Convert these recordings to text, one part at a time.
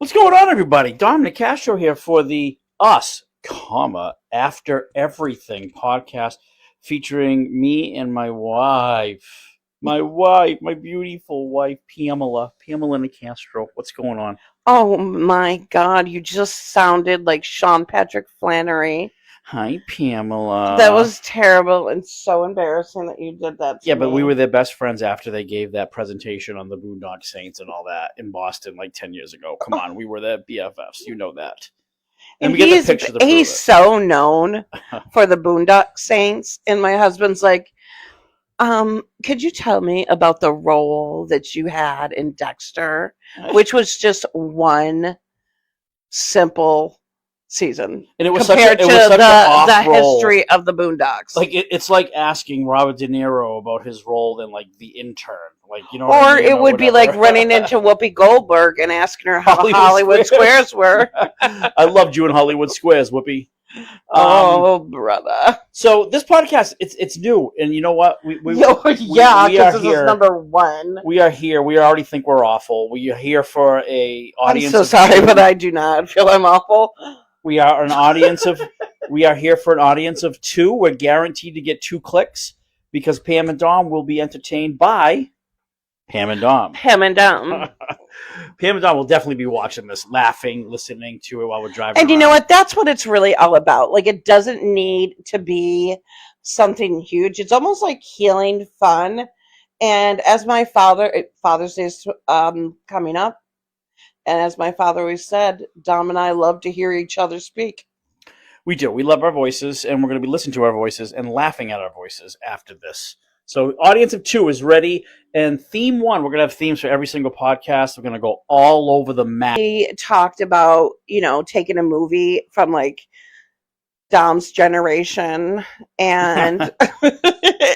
What's going on, everybody? Nicastro here for the Us, After Everything podcast featuring me and my wife. My beautiful wife, Pamela Nicastro. What's going on? Oh my God, you just sounded like Sean Patrick Flannery. Hi, Pamela. That was terrible and so embarrassing that you did that to Yeah, but me. we were their best friends after they gave that presentation on the Boondock Saints and all that in Boston like 10 years ago. Come on, we were their BFFs. You know that. And we get the picture to prove he's it. so known for the Boondock Saints. And my husband's like, could you tell me about the role that you had in Dexter, which was just one simple season, And it was compared to the history of the Boondocks. Like it's like asking Robert De Niro about his role in like The Intern, like you know. Or what I mean, it would be like running into Whoopi Goldberg and asking her how Hollywood Squares were. I loved you in Hollywood Squares, Whoopi. Oh, brother! So this podcast, it's new, and you know what? We are this here. Is number one. We are here. We already think we're awful. We are here for a audience. I'm so sorry, but I do not feel I'm awful. We are an audience of. We are here for an audience of 2. We're guaranteed to get 2 clicks because Pam and Dom will be entertained by Pam and Dom. Pam and Dom. Pam and Dom will definitely be watching this, laughing, listening to it while we're driving. And you know what? That's what it's really all about. Like, it doesn't need to be something huge. It's almost like healing fun. And as my Father's Day is coming up, and as my father always said, Dom and I love to hear each other speak. We do. We love our voices, and we're going to be listening to our voices and laughing at our voices after this. So audience of 2 is ready. And theme 1, we're going to have themes for every single podcast. We're going to go all over the map. We talked about, taking a movie from like Dom's generation and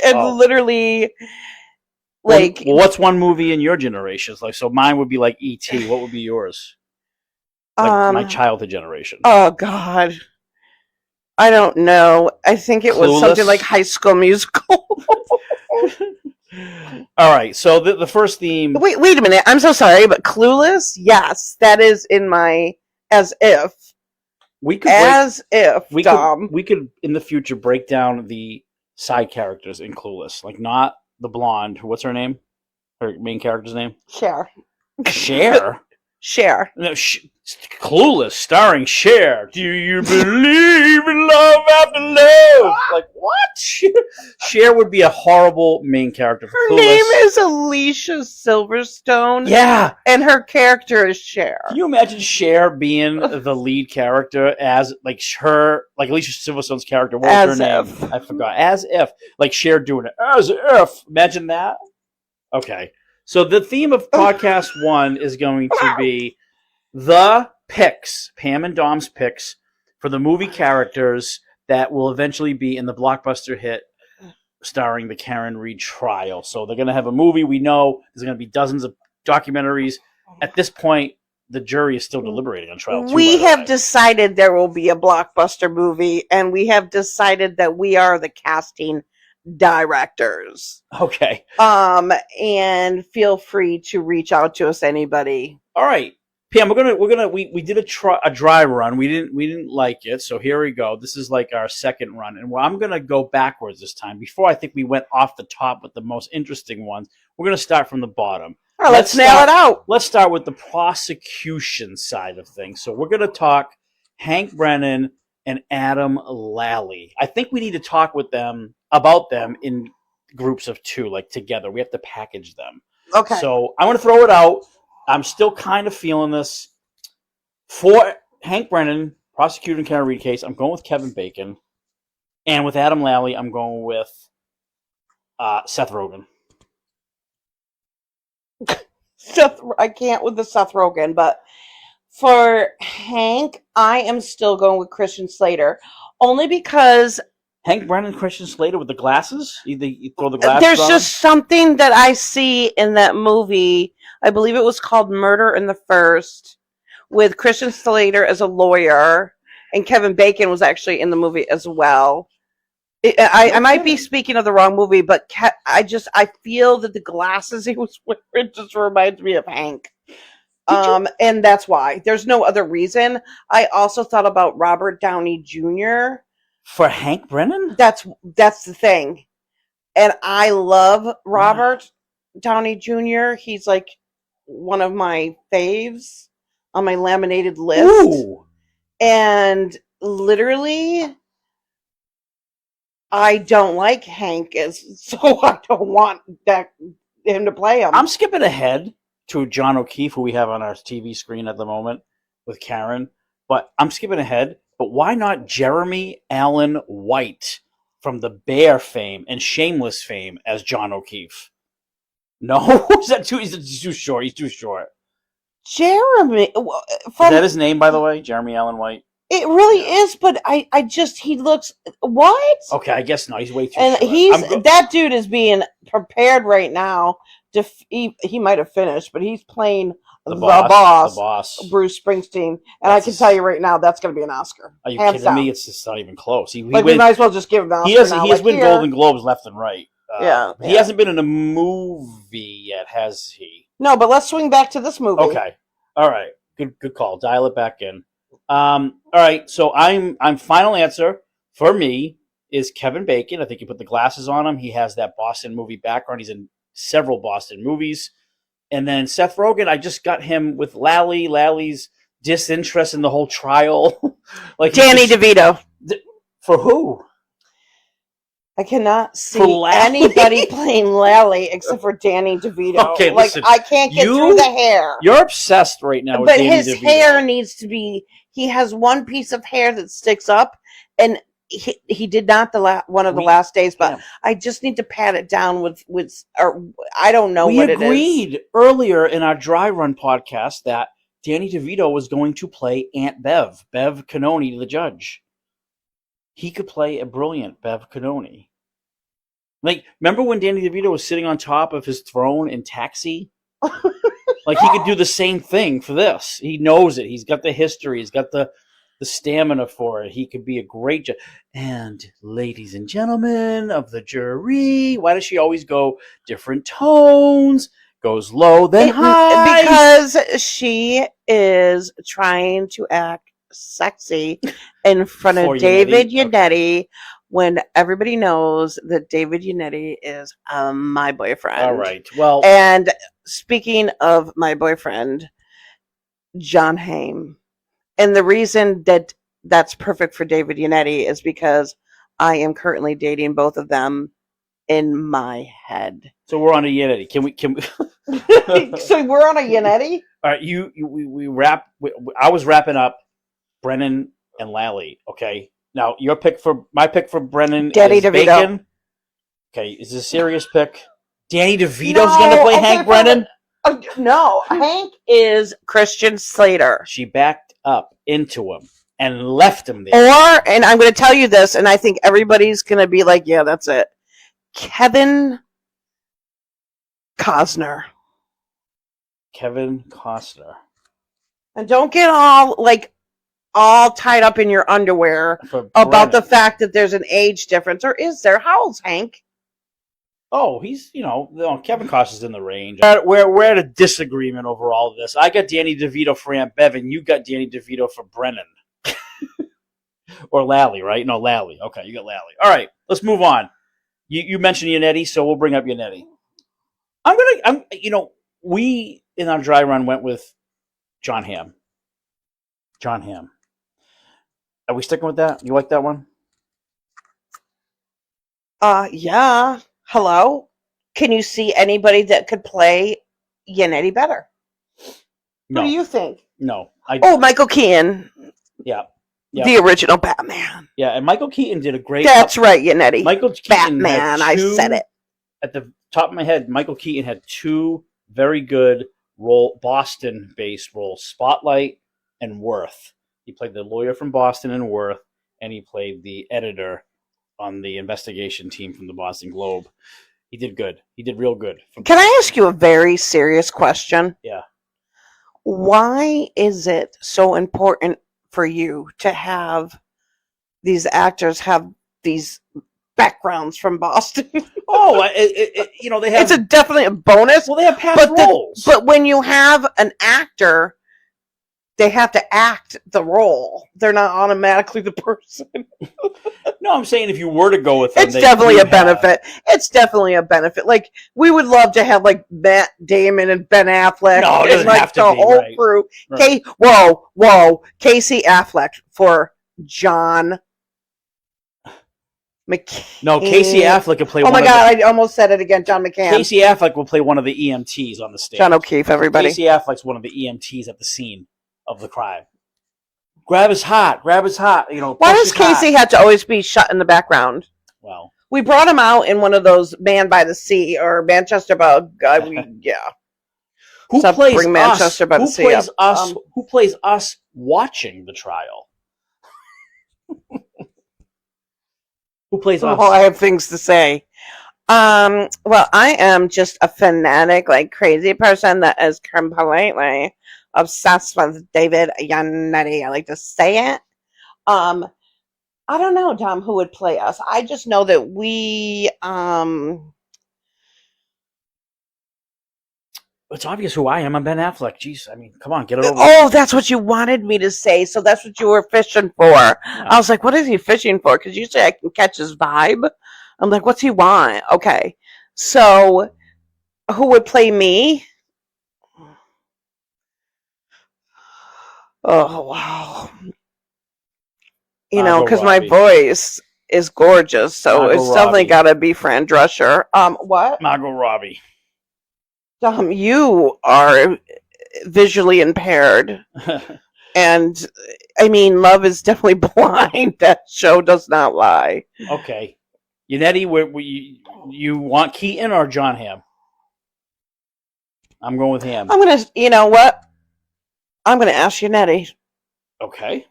literally like... Well, what's one movie in your generation? Like, so mine would be like E.T. What would be yours? Like my childhood generation. Oh, God. I don't know. I think it was something like High School Musical. All right. So the first theme. Wait a minute. I'm so sorry, but Clueless? Yes, that is in my as if. We could in the future break down the side characters in Clueless, like not the blonde. What's her name? Her main character's name? Cher. Cher. Cher. No, Clueless, starring Cher. Do you believe in love after love? Like, what? Cher would be a horrible main character for Her Clueless. name is Alicia Silverstone. Yeah. And her character is Cher. Can you imagine Cher being the lead character as, like, Alicia Silverstone's character? What was her name? I forgot. As if. Like, Cher doing it. As if. Imagine that. Okay. So the theme of podcast 1 is going to be the picks, Pam and Dom's picks for the movie characters that will eventually be in the blockbuster hit starring the Karen Reed trial. So they're going to have a movie. We know there's going to be dozens of documentaries. At this point, the jury is still deliberating on trial 2. We have decided there will be a blockbuster movie, and we have decided that we are the casting directors. Okay. And feel free to reach out to us, anybody. All right, Pam. We did a dry run. We didn't like it, so here we go. This is like our second run, and I'm gonna go backwards this time. Before I think we went off the top with the most interesting ones. We're gonna start from the bottom. All right, let's nail it out. Let's start with the prosecution side of things. So we're gonna talk Hank Brennan and Adam Lally. I think we need to talk about them in groups of 2, like together. We have to package them. Okay. So I want to throw it out. I'm still kind of feeling this. For Hank Brennan, prosecuting Karen Reed case, I'm going with Kevin Bacon. And with Adam Lally, I'm going with Seth Rogen. I can't with the Seth Rogen, but for Hank, I am still going with Christian Slater. Only because Hank Brennan, Christian Slater with the glasses? You throw the glasses There's on? just something that I see in that movie. I believe it was called Murder in the First, with Christian Slater as a lawyer, and Kevin Bacon was actually in the movie as well. I might be speaking of the wrong movie, but I feel that the glasses he was wearing just reminds me of Hank. And that's why. There's no other reason. I also thought about Robert Downey Jr. For Hank Brennan? That's the thing. And I love Robert Downey Jr. He's like one of my faves on my laminated list. Ooh. And literally, I don't like Hank, so I don't want him to play him. I'm skipping ahead to John O'Keefe, who we have on our TV screen at the moment with Karen. But I'm skipping ahead. But why not Jeremy Allen White from the Bear fame and Shameless fame as John O'Keefe? No? He's too short. He's too short. Jeremy. Is that his name, by the way? Jeremy Allen White? It really is, but he looks, what? Okay, I guess not. He's way too and short. That dude is being prepared right now. He might have finished, but he's playing the boss, Bruce Springsteen. And I can tell you right now, that's going to be an Oscar. Are you kidding me? It's just not even close. We might as well just give him an Oscar. He has won Golden Globes left and right. He hasn't been in a movie yet, has he? No, but let's swing back to this movie. Okay. All right. Good call. Dial it back in. All right. So I'm final answer for me is Kevin Bacon. I think you put the glasses on him. He has that Boston movie background. He's in several Boston movies. And then Seth Rogen, I just got him with Lally. Lally's disinterest in the whole trial. Like Danny DeVito. For who? I cannot see anybody playing Lally except for Danny DeVito. Okay, listen, I can't get through the hair. You're obsessed right now with Danny DeVito. But his hair needs to be... He has one piece of hair that sticks up, and he did not one of the last days, but I just need to pat it down with or I don't know what it is. We agreed earlier in our dry run podcast that Danny DeVito was going to play Aunt Bev Cannoni, the judge. He could play a brilliant Bev Cannoni. Like, remember when Danny DeVito was sitting on top of his throne in Taxi? Like, he could do the same thing for this. He knows it. He's got the history. He's got the stamina for it. He could be a great judge. And ladies and gentlemen of the jury, why does she always go different tones? Goes low then high? Because she is trying to act sexy in front of David Yannetti when everybody knows that David Yannetti is my boyfriend. All right. Well, and speaking of my boyfriend, John Hamm, and the reason that that's perfect for David Yannetti is because I am currently dating both of them in my head. So we're on a Yannetti. Can we? So we're on a Yannetti? All right. We wrap. I was wrapping up Brennan and Lally. Okay. Now my pick for Brennan Danny is DeVito. Bacon. Okay. Is this a serious pick? Danny DeVito's going to play Hank Brennan? No. Hank is Christian Slater. She backed up into him and left him there. And I'm going to tell you this, and I think everybody's going to be like, yeah, that's it. Kevin Costner. And don't get all tied up in your underwear about the fact that there's an age difference. Or is there? How old's Hank? Oh, he's, Kevin Costner's in the range. We're at a disagreement over all of this. I got Danny DeVito for Aunt Bev, and you got Danny DeVito for Brennan. Or Lally, right? No, Lally. Okay, you got Lally. All right, let's move on. You mentioned Yannetti, so we'll bring up Yannetti. We, in our dry run, went with John Hamm. Are we sticking with that? You like that one? Yeah. Hello? Can you see anybody that could play Yannetti better? No. What do you think? No. Michael Keaton. Yeah. The original Batman. Yeah, and Michael Keaton did a great... That's right, Yannetti. Michael Keaton Batman, I said it. At the top of my head, Michael Keaton had two very good Boston-based roles, Spotlight and Worth. He played the lawyer from Boston in Worth, and he played the editor on the investigation team from the Boston Globe. He did good. He did real good. Can I ask you a very serious question? Yeah. Why is it so important for you to have these actors have these backgrounds from Boston. Oh, they have. It's definitely a bonus. Well, they have past roles. But when you have an actor, they have to act the role. They're not automatically the person. No, I'm saying if you were to go with them, it's definitely a benefit. It's definitely a benefit. Like, we would love to have like Matt Damon and Ben Affleck and like the whole crew. Right. Casey Affleck for John McCain. No, Casey Affleck will play. Oh my God! I almost said it again. John McCain. Casey Affleck will play one of the EMTs on the stage. John O'Keefe, everybody. Casey Affleck's one of the EMTs at the scene of the crime. Grab his heart. Why does Casey have to always be shut in the background? Well, we brought him out in one of those Man by the Sea or Manchester by yeah. Who plays bring Manchester by the Sea? Who plays us watching the trial? Who plays us? Oh, I have things to say. Well, I am just a fanatic, like crazy person that is completely obsessed with David Yannetti. I like to say it. I don't know, Dom, who would play us. I just know that we it's obvious who I am. I'm Ben Affleck. Jeez, I mean, come on, get it over. Oh, that's what you wanted me to say. So that's what you were fishing for. Yeah. I was like, what is he fishing for? Because usually I can catch his vibe. I'm like, what's he want? Okay. So who would play me? Oh, wow. Because my voice is gorgeous. So Margot it's definitely got to be Fran Drescher. What? Margot Robbie. You are visually impaired. And, I mean, love is definitely blind. That show does not lie. Okay. Yannetti, you want Keaton or John Hamm? I'm going with Hamm. I'm going to, you know what? I'm going to ask Yannetti. Okay.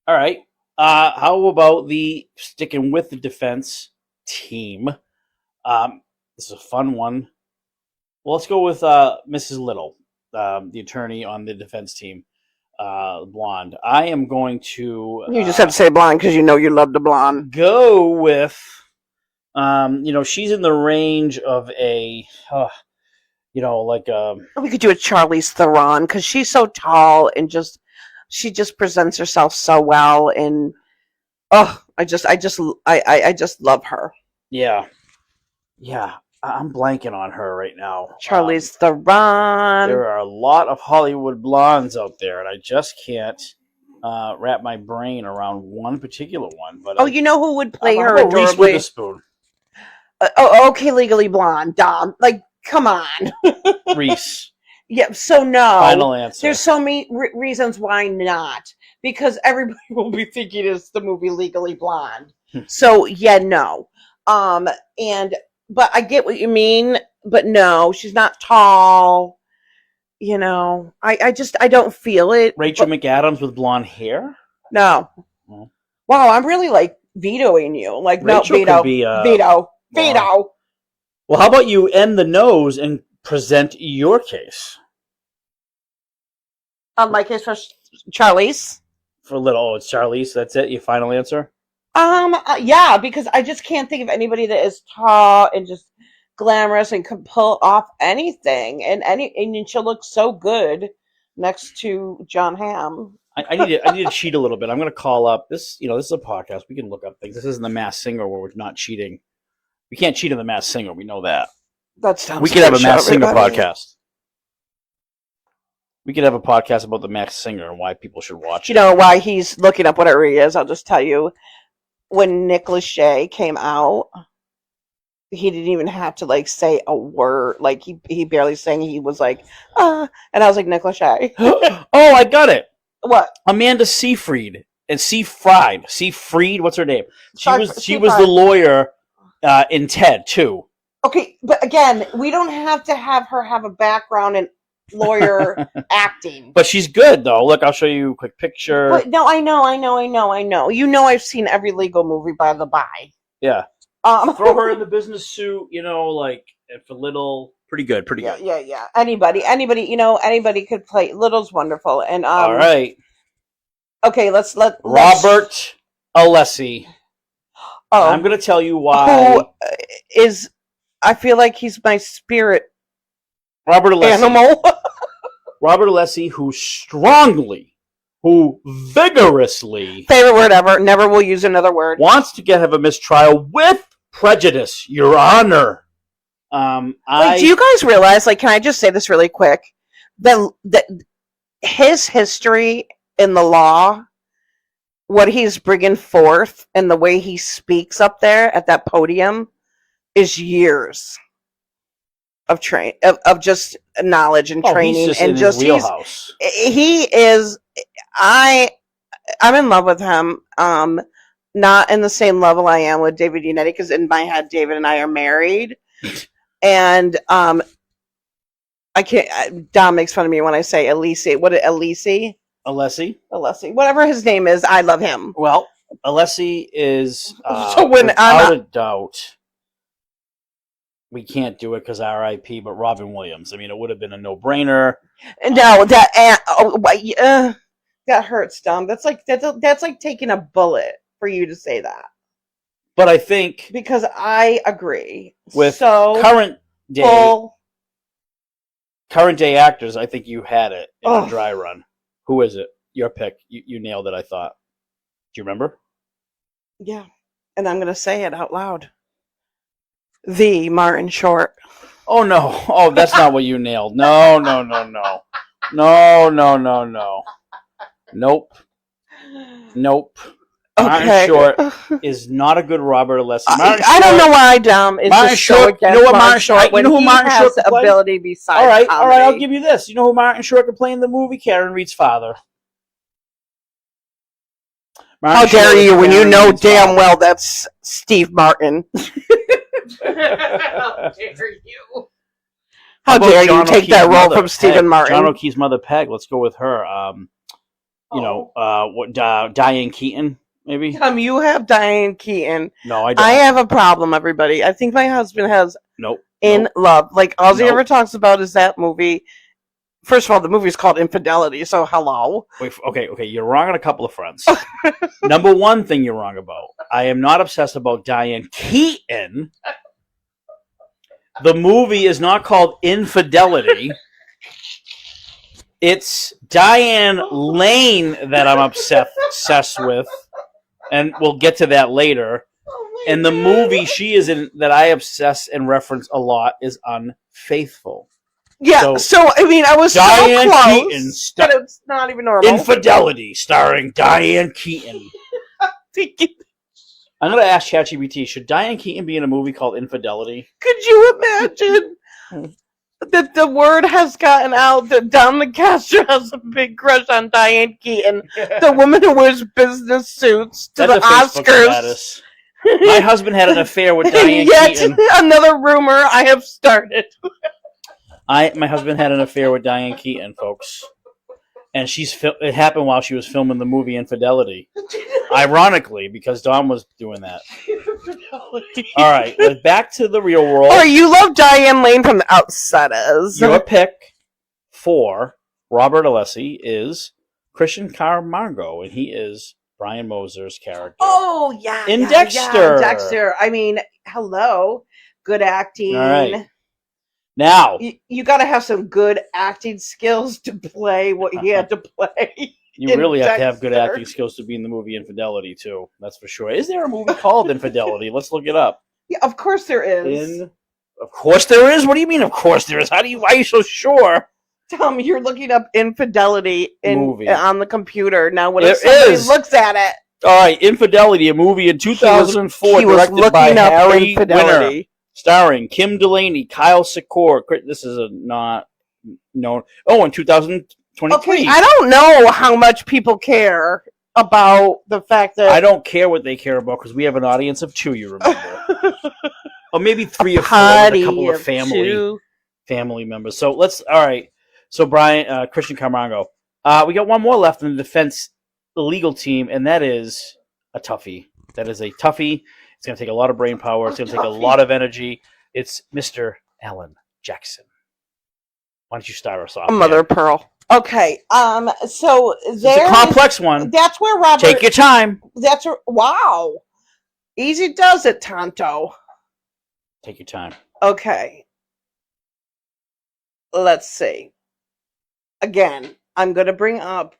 All right. How about sticking with the defense team? This is a fun one. Well, let's go with Mrs. Little, the attorney on the defense team, blonde. I am going to... You just have to say blonde because you know you love the blonde. Go with... she's in the range of a... we could do a Charlize Theron because she's so tall and she just presents herself so well, and I just love her. Yeah. I'm blanking on her right now. Charlize Theron. There are a lot of Hollywood blondes out there, and I just can't wrap my brain around one particular one. But you know who would play her adorably? Reese Witherspoon. Okay, Legally Blonde, Dom. Like, come on. Reese. Yeah, so no. Final answer. There's so many reasons why not. Because everybody will be thinking it's the movie Legally Blonde. So, yeah, no. But I get what you mean. But no, she's not tall. I don't feel it. Rachel McAdams with blonde hair? No. Oh. Wow, I'm really, like, vetoing you. Like, Rachel no, veto. Veto. Well, how about you end the nose and present your case? My case for Charlize. For Little, it's Charlize. That's it. Your final answer. Yeah, because I just can't think of anybody that is tall and just glamorous and can pull off anything, and she'll look so good next to John Hamm. I need to cheat a little bit. I'm going to call up this. This is a podcast. We can look up things. This isn't the Masked Singer where we're not cheating. We can't cheat on the Masked Singer. We know that. We could have a Masked Singer podcast. We could have a podcast about the Masked Singer and why people should watch it. Why he's looking up whatever he is. I'll just tell you. When Nick Lachey came out, he didn't even have to say a word. Like he barely sang. He was like, and I was like, Nick Lachey. Oh, I got it. What? Amanda Seyfried and Seyfried. What's her name? She was the lawyer in Ted too. Okay, but again, we don't have to have her have a background in lawyer acting. But she's good though. Look, I'll show you a quick picture. But no, I know. I've seen every legal movie by the by. Yeah. Throw her in the business suit, for Little. Pretty good. Yeah. Anybody, anybody could play. Little's wonderful. And all right. Okay, let Robert Alessi. I'm going to tell you why. Who is? I feel like he's my spirit Robert Alessi. animal. Robert Alessi, who vigorously, favorite word ever. Never will use another word. Wants to have a mistrial with prejudice, Your Honor. Wait, do you guys realize? Like, can I just say this really quick? That his history in the law, what he's bringing forth, and the way he speaks up there at that podium, is years of of just knowledge and training, he's just and in just his wheelhouse. he is. I'm in love with him. Not in the same level I am with David Unetti, because in my head, David and I are married, and I can't. Dom makes fun of me when I say Alessi. What Alessi? Alessi. Whatever his name is, I love him. Well, Alessi is so when without a doubt. We can't do it because R.I.P. But Robin Williams. I mean, it would have been a no-brainer. No, that hurts, Dom. That's like taking a bullet for you to say that. But I think because I agree with current day actors, I think you had it in a dry run. Who is it? Your pick. You nailed it. I thought. Do you remember? Yeah, and I'm gonna say it out loud. The Martin Short. Oh no! Oh, that's not what you nailed. No. Nope. Okay. Martin Short is not a good Robert Alessi. I don't know why Dom is Martin just so against you know what Martin Short when he Martin has Short the ability besides all right, comedy. I'll give you this. You know who Martin Short can play in the movie? Karen Reed's father. How dare you when you know damn well that's Steve Martin. How dare you? How dare you take that role from Stephen Martin? John O'Keefe's mother, Peg. Let's go with her. Diane Keaton, maybe? You have Diane Keaton. No, I don't. I have a problem, everybody. I think my husband has Nope. Love. Like, all he ever talks about is that movie. First of all, the movie's called Infidelity, so hello. Wait, okay, you're wrong on a couple of fronts. Number one thing you're wrong about. I am not obsessed about Diane Keaton. The movie is not called Infidelity. It's Diane Lane that I'm obsessed with, and we'll get to that later. And the movie she is in that I obsess and reference a lot is Unfaithful. Yeah, so I mean, I was Diane so close Keaton that it's not even normal. Infidelity, starring Diane Keaton. I'm going to ask ChatGPT, should Diane Keaton be in a movie called Infidelity? Could you imagine that the word has gotten out that Nicastro has a big crush on Diane Keaton, the woman who wears business suits to the Oscars? My husband had an affair with Diane Keaton. Another rumor I have started. My husband had an affair with Diane Keaton, folks. And it happened while she was filming the movie Infidelity. Ironically, because Dawn was doing that. All right, back to the real world. Oh, you love Diane Lane from The Outsiders. Your pick for Robert Alessi is Christian Camargo, and he is Brian Moser's character. Oh, yeah. In Dexter. Yeah, Dexter. I mean, hello. Good acting. All right. Now, you got to have some good acting skills to play what he had to play. You really have to have good acting skills to be in the movie Infidelity, too. That's for sure. Is there a movie called Infidelity? Let's look it up. Yeah, of course there is. Of course there is? What do you mean, of course there is? Why are you so sure? Tell me, you're looking up Infidelity movie on the computer. Now, when somebody looks at it. All right, Infidelity, a movie in 2004 directed by Harry Winner. Starring Kim Delaney, Kyle Secor. This is not known. Oh, in 2023. Okay, I don't know how much people care about the fact that... I don't care what they care about because we have an audience of 2, you remember. Or maybe 3 or 4 with a couple of family members. So all right. So Brian, Christian Camargo. We got one more left in the defense legal team, and that is a toughie. That is a toughie. It's going to take a lot of brain power. It's going to take a lot of energy. It's Mr. Alan Jackson. Why don't you start us off? Mother of Pearl. Okay. So it's a complex one. That's where Robert. Take your time. Wow. Easy does it, Tonto. Take your time. Okay. Let's see. Again, I'm going to bring up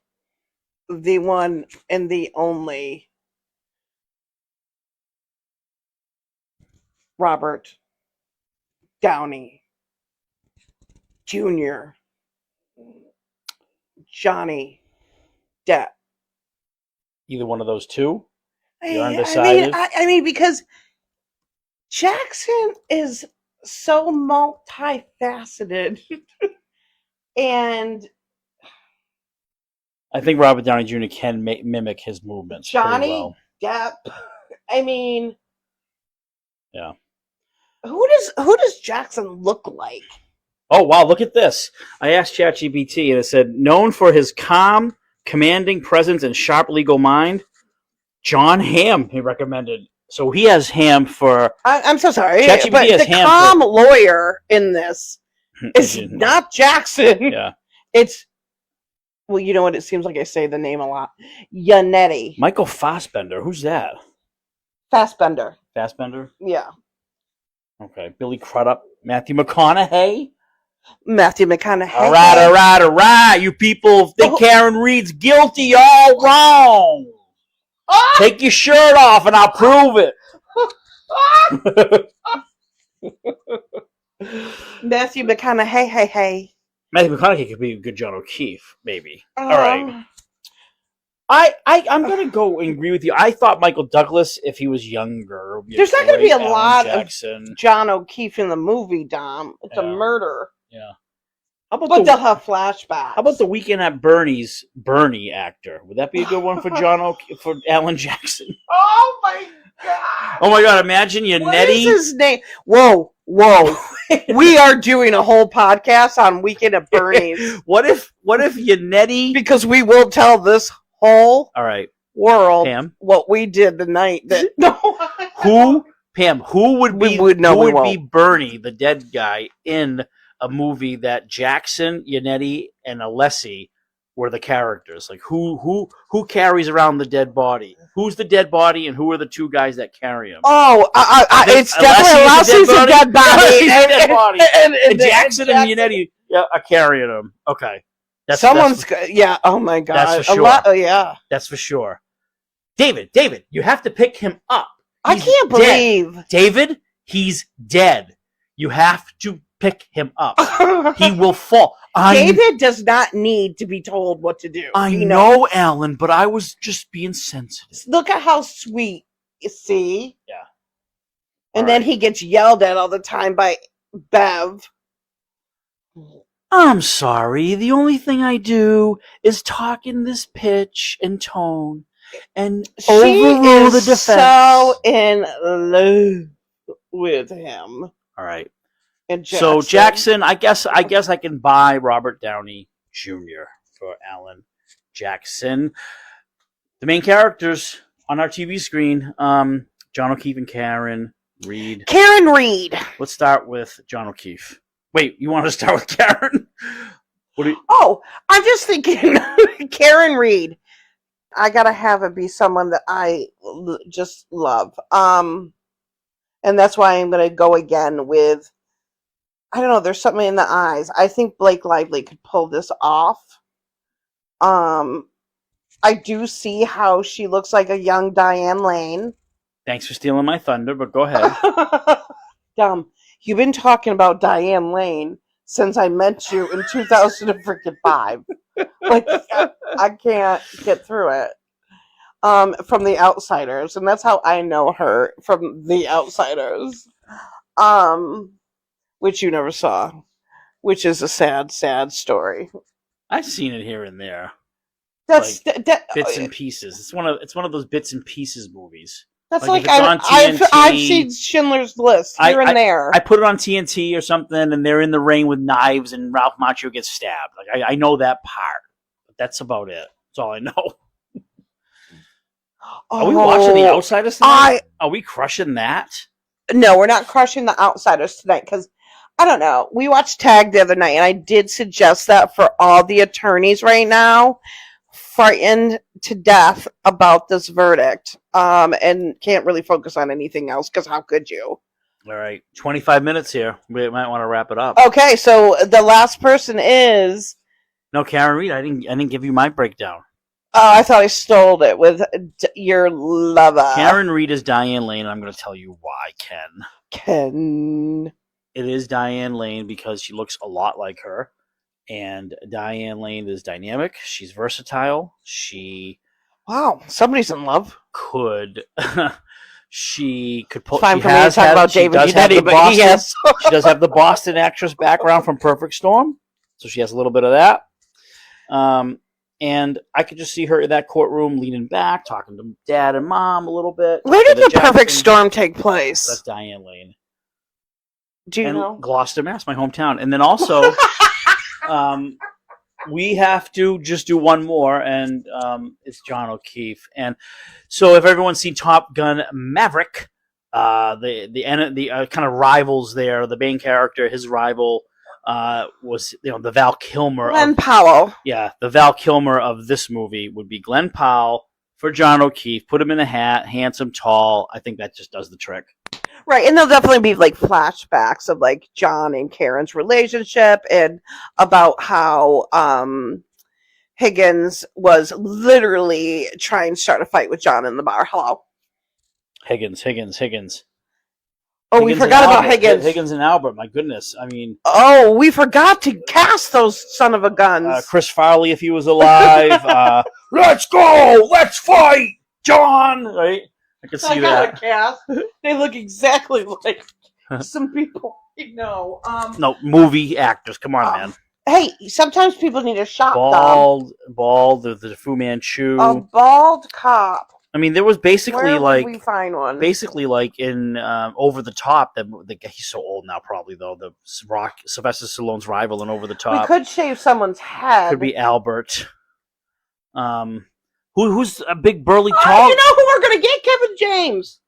the one and the only Robert Downey Jr. Johnny Depp. Either one of those two? You're I undecided? mean, because Jackson is so multifaceted. And I think Robert Downey Jr. can mimic his movements Johnny pretty well. Depp, I mean, yeah. Who does Jackson look like? Oh, wow, look at this. I asked ChatGPT, and it said, known for his calm, commanding presence and sharp legal mind, John Hamm, he recommended. So he has Hamm for... I'm so sorry, ChatGPT but has the Hamm calm for... lawyer in this is not Jackson. Yeah. It's... Well, you know what? It seems like I say the name a lot. Yannetti. Michael Fassbender. Who's that? Fassbender. Fassbender? Yeah. Okay. Billy Crudup. Matthew McConaughey. Matthew McConaughey. All right. You people think Karen Reed's guilty. All wrong. Take your shirt off and I'll prove it. Matthew McConaughey. Hey. Matthew McConaughey could be a good John O'Keefe, maybe. All right. I'm going to go and agree with you. I thought Michael Douglas, if he was younger... There's not going to be a Alan lot Jackson. of John O'Keefe in the movie, Dom. It's a murder. Yeah. But they'll have flashbacks. How about the Weekend at Bernie's Bernie actor? Would that be a good one for for Alan Jackson? Oh my god! Oh my god! Imagine Yannetti. What is his name? Whoa! We are doing a whole podcast on Weekend at Bernie's. What if Yannetti? Because we will tell this whole world Pam? What we did the night that Who would be be Bernie, the dead guy, in a movie that Jackson, Yannetti, and Alessi were the characters? Like who carries around the dead body? Who's the dead body, and who are the two guys that carry him? Oh, it's definitely Alessi's a dead body. And Jackson and Yannetti are carrying him. Okay. Oh my god. That's for sure. Yeah. That's for sure. David, you have to pick him up. I can't believe. David, he's dead. You have to pick him up. He will fall. David does not need to be told what to do. I know, Alan, but I was just being sensitive. Look at how sweet, you see? Yeah. And then he gets yelled at all the time by Bev. I'm sorry. The only thing I do is talk in this pitch and tone and overrule the defense. So in love with him. All right. And Jackson. So Jackson, I guess I can buy Robert Downey Jr. for Alan Jackson. The main characters on our TV screen, John O'Keefe and Karen Reed. Karen Reed. Let's start with John O'Keefe. Wait, you want to start with Karen? I'm just thinking Karen Reed. I gotta have it be someone that I just love. And that's why I'm gonna go again with, I don't know, there's something in the eyes. I think Blake Lively could pull this off. I do see how she looks like a young Diane Lane. Thanks for stealing my thunder, but go ahead. Dumb. You've been talking about Diane Lane since I met you in 2005. Like, I can't get through it. From The Outsiders, and that's how I know her, from The Outsiders. Which you never saw, which is a sad, sad story. I've seen it here and there. That's like, bits and pieces. It's one of those bits and pieces movies. That's like I've seen Schindler's List here and there. I put it on TNT or something, and they're in the ring with knives, and Ralph Macchio gets stabbed. Like I know that part, but that's about it. That's all I know. Are we watching The Outsiders tonight? Are we crushing that? No, we're not crushing The Outsiders tonight because, I don't know, we watched Tag the other night, and I did suggest that for all the attorneys right now frightened to death about this verdict, and can't really focus on anything else because how could you? All right, 25 minutes here. We might want to wrap it up. Okay, so the last person is. No, Karen Reed. I didn't give you my breakdown. Oh, I thought I stole it with your lover. Karen Reed is Diane Lane, and I'm going to tell you why, Ken. It is Diane Lane because she looks a lot like her. And Diane Lane is dynamic. She's versatile. Wow, somebody's in love. She could pull. Fine for me to talk about David Duchovny, but yes. She does have the Boston actress background from Perfect Storm, so she has a little bit of that. And I could just see her in that courtroom leaning back, talking to Dad and Mom a little bit. Where did the Perfect Storm take place? That's Diane Lane. Do you know? Gloucester, Mass., my hometown. And then also, we have to just do one more, and it's John O'Keefe. And so, if everyone's seen Top Gun Maverick, the kind of rivals there, the main character, his rival. Was the Val Kilmer? Glenn Powell. Yeah, the Val Kilmer of this movie would be Glenn Powell for John O'Keefe. Put him in a hat, handsome, tall. I think that just does the trick. Right, and there'll definitely be like flashbacks of like John and Karen's relationship and about how Higgins was literally trying to start a fight with John in the bar. Hello, Higgins. Oh, we forgot about Higgins. Higgins and Albert. My goodness. I mean. Oh, we forgot to cast those son of a guns. Chris Farley, if he was alive. Let's go. Let's fight, John. Right. I can see that. Cast. They look exactly like some people you know. No, movie actors. Come on, man. Hey, sometimes people need a shot. Bald. The Fu Manchu. A bald cop. I mean, there was basically we find one? Basically, like in Over the Top. He's so old now, probably though. The Sylvester Stallone's rival in Over the Top. We could shave someone's head. Could be Albert. Who's a big burly tall? You know who we're gonna get? Kevin James.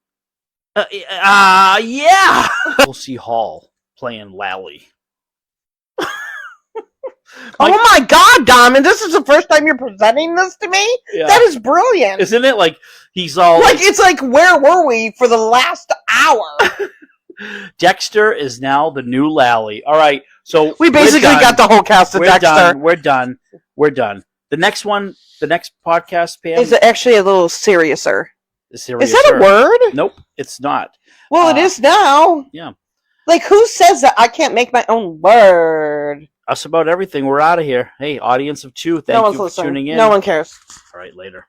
Yeah. We'll see Hall playing Lally. Oh my God, Diamond! This is the first time you're presenting this to me. Yeah. That is brilliant, isn't it? Like he's all like it's like where were we for the last hour? Dexter is now the new Lally. All right, so we basically got the whole cast of Dexter. We're done. The next podcast, Pam, is actually a little seriouser. Is that a word? Nope, it's not. Well, it is now. Yeah. Like who says that I can't make my own word? Us about everything. We're out of here. Hey, audience of 2, thank you for tuning in. No one cares. All right, later.